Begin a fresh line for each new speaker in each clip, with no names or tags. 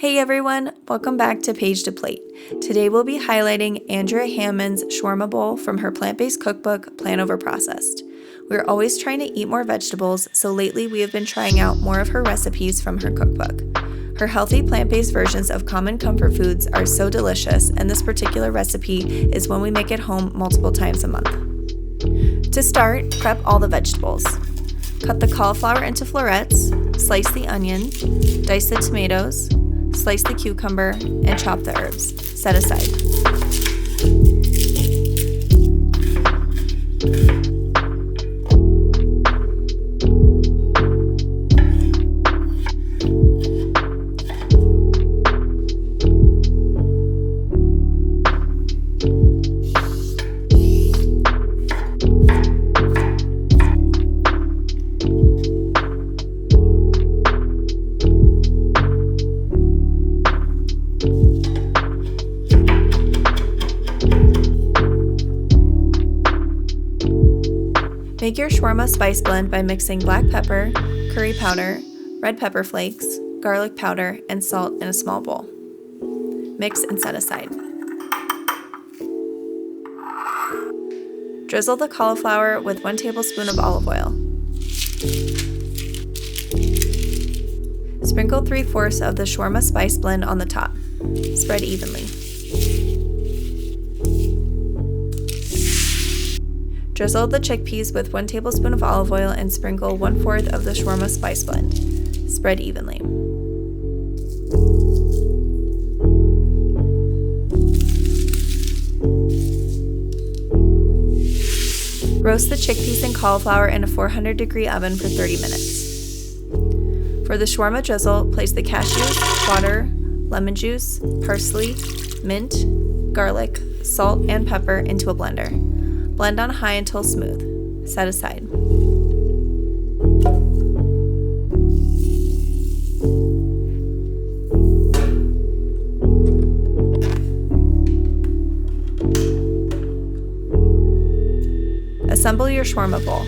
Hey everyone, welcome back to PageToPlate. Today we'll be highlighting Andrea Hannemann's shawarma bowl from her plant-based cookbook, Plant Over Processed. We're always trying to eat more vegetables, so lately we have been trying out more of her recipes from her cookbook. Her healthy plant-based versions of common comfort foods are so delicious, and this particular recipe is one we make at home multiple times a month. To start, prep all the vegetables. Cut the cauliflower into florets, slice the onion, dice the tomatoes, slice the cucumber, and chop the herbs. Set aside. Make your shawarma spice blend by mixing black pepper, curry powder, red pepper flakes, garlic powder, and salt in a small bowl. Mix and set aside. Drizzle the cauliflower with 1 tablespoon of olive oil. Sprinkle 3/4 of the shawarma spice blend on the top. Spread evenly. Drizzle the chickpeas with 1 tablespoon of olive oil and sprinkle 1/4 of the shawarma spice blend. Spread evenly. Roast the chickpeas and cauliflower in a 400-degree oven for 30 minutes. For the shawarma drizzle, place the cashews, water, lemon juice, parsley, mint, garlic, salt, and pepper into a blender. Blend on high until smooth. Set aside. Assemble your shawarma bowl.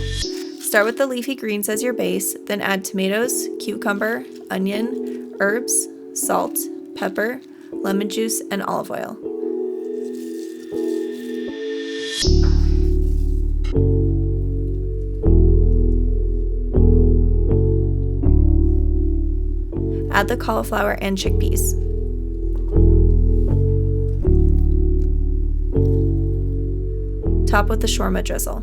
Start with the leafy greens as your base, then add tomatoes, cucumber, onion, herbs, salt, pepper, lemon juice, and olive oil. Add the cauliflower and chickpeas. Top with the shawarma drizzle.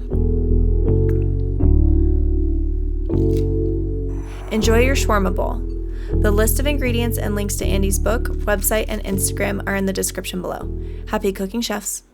Enjoy your shawarma bowl. The list of ingredients and links to Andy's book, website, and Instagram are in the description below. Happy cooking, chefs!